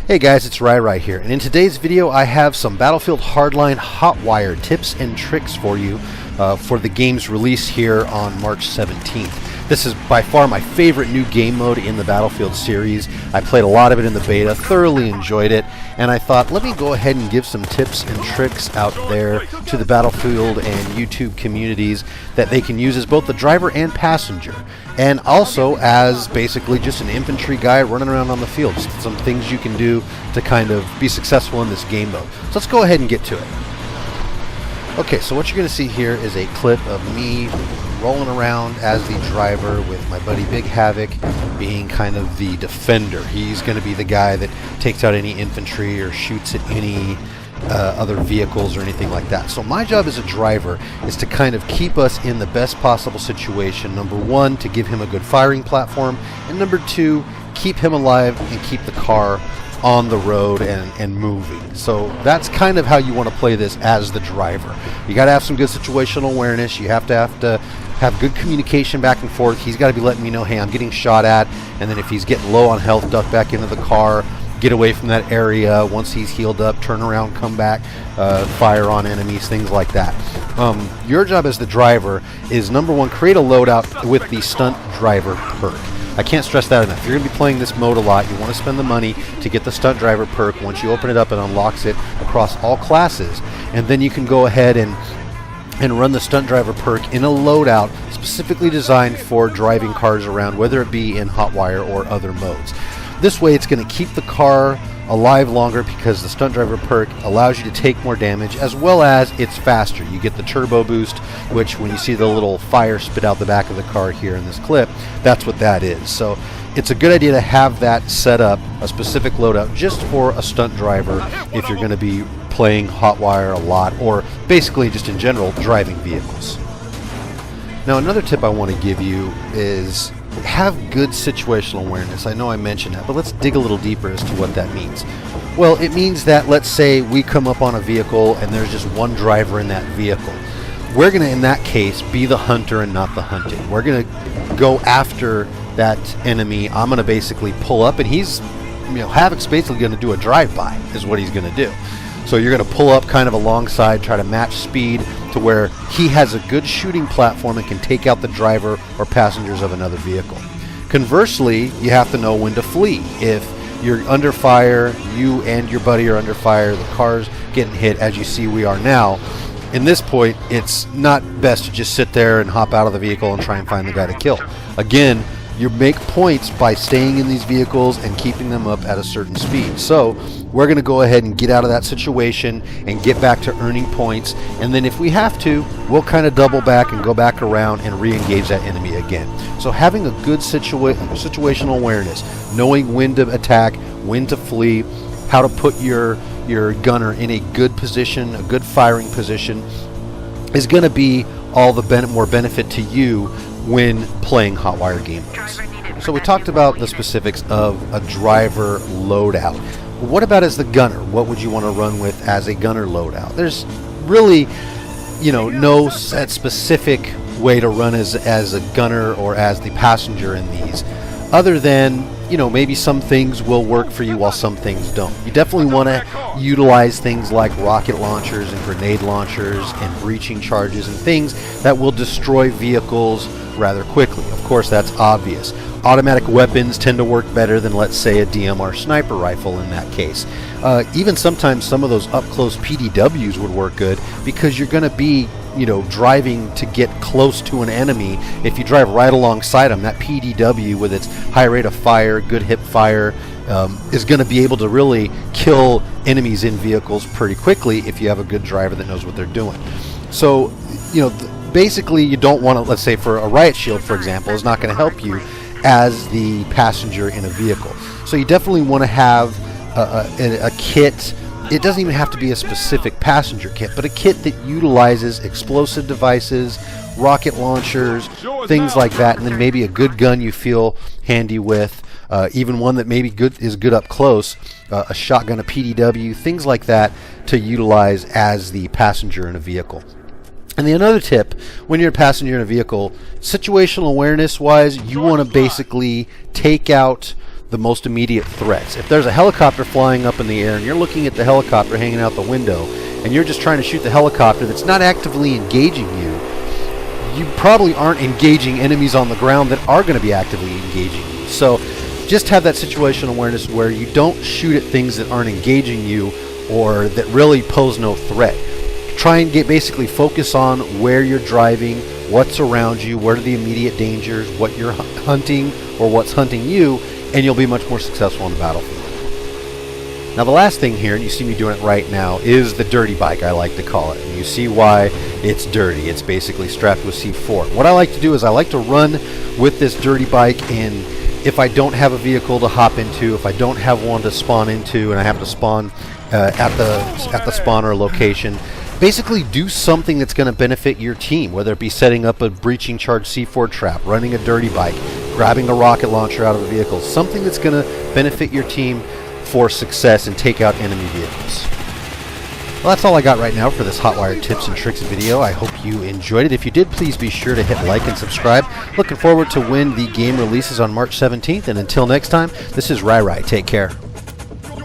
Hey guys, it's Rai here, and in today's video I have some Battlefield Hardline Hotwire tips and tricks for you for the game's release here on March 17th. This is by far my favorite new game mode in the Battlefield series. I played a lot of it in the beta, thoroughly enjoyed it, and I thought let me go ahead and give some tips and tricks out there to the Battlefield and YouTube communities that they can use as both the driver and passenger, and also as basically just an infantry guy running around on the field. Some things you can do to kind of be successful in this game mode. So let's go ahead and get to it. Okay, so what you're going to see here is a clip of me rolling around as the driver with my buddy Big Havoc being kind of the defender. He's going to be the guy that takes out any infantry or shoots at any other vehicles or anything like that. So my job as a driver is to kind of keep us in the best possible situation. Number one, to give him a good firing platform, and number two, keep him alive and keep the car on the road and moving. So that's kind of how you want to play this as the driver. You got to have some good situational awareness. You have to have good communication back and forth. He's got to be letting me know, hey, I'm getting shot at, and then if he's getting low on health, duck back into the car, get away from that area. Once he's healed up, turn around, come back, fire on enemies, things like that. Your job as the driver is, number one, create a loadout with the stunt driver perk. I can't stress that enough. If you're going to be playing this mode a lot, you want to spend the money to get the stunt driver perk. Once you open it up, it unlocks it across all classes, and then you can go ahead and run the stunt driver perk in a loadout specifically designed for driving cars around, whether it be in Hotwire or other modes. This way it's going to keep the car alive longer because the stunt driver perk allows you to take more damage, as well as it's faster. You get the turbo boost, which when you see the little fire spit out the back of the car here in this clip, that's what that is. So it's a good idea to have that set up, a specific loadout just for a stunt driver if you're going to be playing Hotwire a lot, or basically just in general driving vehicles. Now another tip I want to give you is have good situational awareness. I know I mentioned that, but let's dig a little deeper as to what that means. Well, it means that, let's say we come up on a vehicle and there's just one driver in that vehicle. We're going to, in that case, be the hunter and not the hunted. We're going to go after that enemy. I'm going to basically pull up, and he's, Havoc's basically going to do a drive-by is what he's going to do. So you're going to pull up kind of alongside, try to match speed to where he has a good shooting platform and can take out the driver or passengers of another vehicle. Conversely, you have to know when to flee. If you're under fire, you and your buddy are under fire, the car's getting hit, as you see we are now, in this point, it's not best to just sit there and hop out of the vehicle and try and find the guy to kill. Again, you make points by staying in these vehicles and keeping them up at a certain speed. So we're going to go ahead and get out of that situation and get back to earning points, and then if we have to, we'll kind of double back and go back around and re-engage that enemy again. So having a good situational awareness, knowing when to attack, when to flee, how to put your gunner in a good position, a good firing position, is going to be all the more benefit to you when playing Hotwire game modes. So we talked about the specifics of a driver loadout. What about as the gunner? What would you want to run with as a gunner loadout? There's really, no set specific way to run as a gunner or as the passenger in these, other than, maybe some things will work for you while some things don't. You definitely want to utilize things like rocket launchers and grenade launchers and breaching charges and things that will destroy vehicles rather quickly. Of course, that's obvious. Automatic weapons tend to work better than, let's say, a DMR sniper rifle in that case. Even sometimes some of those up-close PDWs would work good because you're going to be driving to get close to an enemy. If you drive right alongside them, that PDW with its high rate of fire, good hip fire, is going to be able to really kill enemies in vehicles pretty quickly if you have a good driver that knows what they're doing. So, basically you don't want to, let's say for a riot shield, for example, is not going to help you as the passenger in a vehicle. So you definitely want to have a kit. It doesn't even have to be a specific passenger kit, but a kit that utilizes explosive devices, rocket launchers, things like that, and then maybe a good gun you feel handy with, even one that maybe is good up close, a shotgun, a PDW, things like that to utilize as the passenger in a vehicle. And the another tip, when you're a passenger in a vehicle, situational awareness wise, you want to basically take out the most immediate threats. If there's a helicopter flying up in the air and you're looking at the helicopter hanging out the window and you're just trying to shoot the helicopter that's not actively engaging you, you probably aren't engaging enemies on the ground that are going to be actively engaging you. So just have that situational awareness where you don't shoot at things that aren't engaging you or that really pose no threat. Try and basically focus on where you're driving, what's around you, what are the immediate dangers, what you're hunting or what's hunting you, and you'll be much more successful on the battlefield. Now the last thing here, and you see me doing it right now, is the dirty bike, I like to call it. And you see why it's dirty. It's basically strapped with C4. What I like to do is I like to run with this dirty bike, and if I don't have a vehicle to hop into, if I don't have one to spawn into, and I have to spawn at the spawner location, basically do something that's going to benefit your team, whether it be setting up a breaching charge C4 trap, running a dirty bike, grabbing a rocket launcher out of a vehicle, something that's going to benefit your team for success and take out enemy vehicles. Well, that's all I got right now for this Hotwire tips and tricks video. I hope you enjoyed it. If you did, please be sure to hit like and subscribe. Looking forward to when the game releases on March 17th, and until next time, this is Rai. Take care.